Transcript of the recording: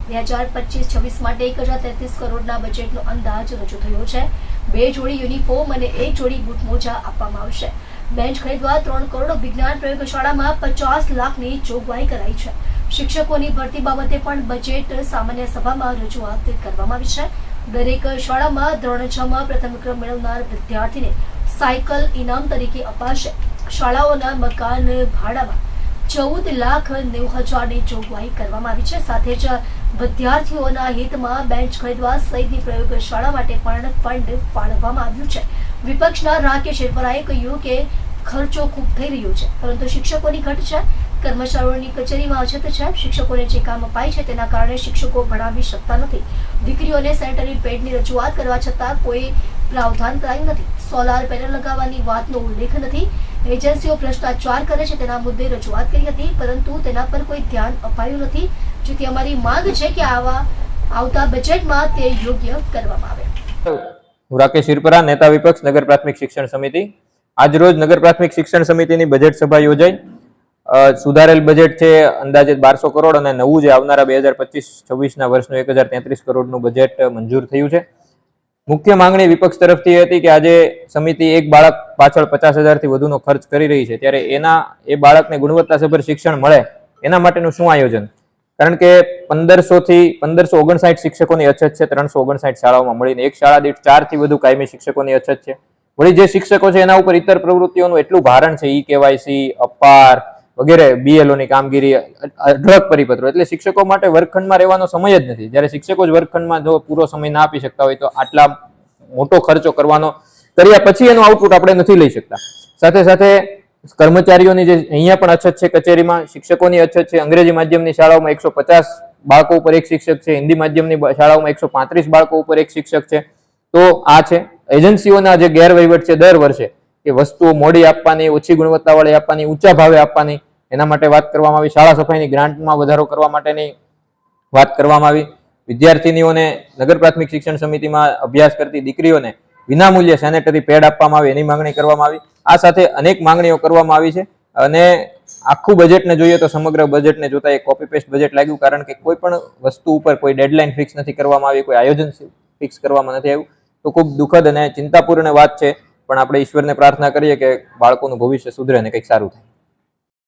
2025-26 માટે 1033 કરોડના બજેટનો અંદાજ રજૂ થયો છે। 2 જોડી યુનિફોર્મ અને 1 જોડી બૂટ મોજા આપવામાં આવશે। બેન્ચ ખરીદવા 3 કરોડ, વિજ્ઞાન પ્રયોગશાળામાં 50 લાખની જોગવાઈ કરાઈ છે। શિક્ષકોની ભરતી બાબતે પણ બજેટ સામાન્ય સભામાં રજૂઆત કરવામાં આવી છે। દરેક શાળામાં ધોરણ 6માં પ્રથમ ક્રમ મેળવનાર વિદ્યાર્થીને સાયકલ ઇનામ તરીકે અપાશે। શાળાઓના મકાન ભાડામાં 14,90,000ની જોગવાઈ કરવામાં આવી છે। સાથે જ વિદ્યાર્થીઓના હિતમાં બેન્ચ ખરીદવા સહિતની પ્રયોગશાળા માટે પણ ફંડ ફાળવવામાં આવ્યું છે। વિપક્ષના રાકેશ શેરપરાએ કહ્યું કે ખર્ચો ખૂબ થઈ રહ્યો છે, પરંતુ શિક્ષકોની ઘટ છે, કર્મચારીઓની કચેરીમાં અછત છે। શિક્ષકોને જે કામ અપાય છે તેના કારણે શિક્ષકો ભણાવી શકતા નથી। દીકરીઓને સેનેટરી પેડની રજૂઆત કરવા છતાં કોઈ પ્રાવધાન કરાયું નથી। સોલાર પેનલ લગાવવાની વાતનો ઉલ્લેખ નથી। એજન્સીઓ ભ્રષ્ટાચાર કરે છે તેના મુદ્દે રજૂઆત કરી હતી, પરંતુ તેના પર કોઈ ધ્યાન અપાયું નથી, જેથી અમારી માંગ છે કે આવતા બજેટમાં તે યોગ્ય કરવામાં આવે। હું રાકેશ શિરપરા, નેતા વિપક્ષ, નગર પ્રાથમિક શિક્ષણ સમિતિ। આજ રોજ નગર પ્રાથમિક શિક્ષણ સમિતિની બજેટ સભા યોજાઈ। સુધારેલ બજેટ છે અંદાજે 1200 કરોડ અને નવું જે આવનારા 2025-26ના વર્ષનું 1033 કરોડનું બજેટ મંજૂર થયું છે। મુખ્ય માંગણી વિપક્ષ તરફથી હતી કે આજે સમિતિ એક બાળક પાછળ 50,000 થી વધુનો ખર્ચ કરી રહી છે, ત્યારે એ બાળકને ગુણવત્તાસભર શિક્ષણ મળે એના માટેનું શું આયોજન? કારણ કે 1559 શિક્ષકોની અછત છે। 359 શાળાઓમાં મળીને એક શાળા દીઠ 4 થી વધુ કાયમી શિક્ષકોની અછત છે। વળી જે શિક્ષકો છે એના ઉપર ઇતર પ્રવૃત્તિઓનું એટલું ભારણ છે, KYC, અપાર વગેરે, BLOની કામગીરી, અઢળક પરિપત્રો, એટલે શિક્ષકો માટે વર્ગખંડમાં રહેવાનો સમય જ નથી। જ્યારે શિક્ષકો જ વર્ગખંડમાં જો પૂરો સમય ના આપી શકતા હોય તો આટલા મોટો ખર્ચો કર્યા પછી એનું આઉટપુટ આપણે નથી લઈ શકતા। સાથે સાથે કર્મચારીઓની જે અહીંયા પણ અછત છે, કચેરીમાં શિક્ષકોની અછત છે। અંગ્રેજી માધ્યમની શાળાઓમાં 150 બાળકો ઉપર એક શિક્ષક છે, હિન્દી માધ્યમની શાળાઓમાં 135 બાળકો ઉપર એક શિક્ષક છે। તો આ છે એજન્સીઓના જે ગેરવહીવટ છે દર વર્ષે, કે વસ્તુઓ મોડી આપવાની, ઓછી ગુણવત્તાવાળી આપવાની, ઊંચા ભાવે આપવાની, એના માટે વાત કરવામાં આવી। શાળા સફાઈની ગ્રાન્ટમાં વધારો કરવા માટેની વાત કરવામાં આવી। વિદ્યાર્થીનીઓને નગર પ્રાથમિક શિક્ષણ સમિતિમાં અભ્યાસ કરતી દીકરીઓને વિનામૂલ્યે સેનેટરી પેડ આપવામાં આવે એની માંગણી કરવામાં આવી। આ સાથે અનેક માંગણીઓ કરવામાં આવી છે અને આખું બજેટને જોઈએ તો સમગ્ર બજેટને જોતા એક કોપી પેસ્ટ બજેટ લાગ્યું, કારણ કે કોઈ પણ વસ્તુ ઉપર કોઈ ડેડલાઇન ફિક્સ નથી કરવામાં આવી, કોઈ આયોજન ફિક્સ કરવામાં નથી આવ્યું। તો ખૂબ દુઃખદ અને ચિંતાપૂર્ણ વાત છે, પણ આપણે ઈશ્વરને પ્રાર્થના કરીએ કે બાળકોનું ભવિષ્ય સુધરે અને કંઈક સારું થાય।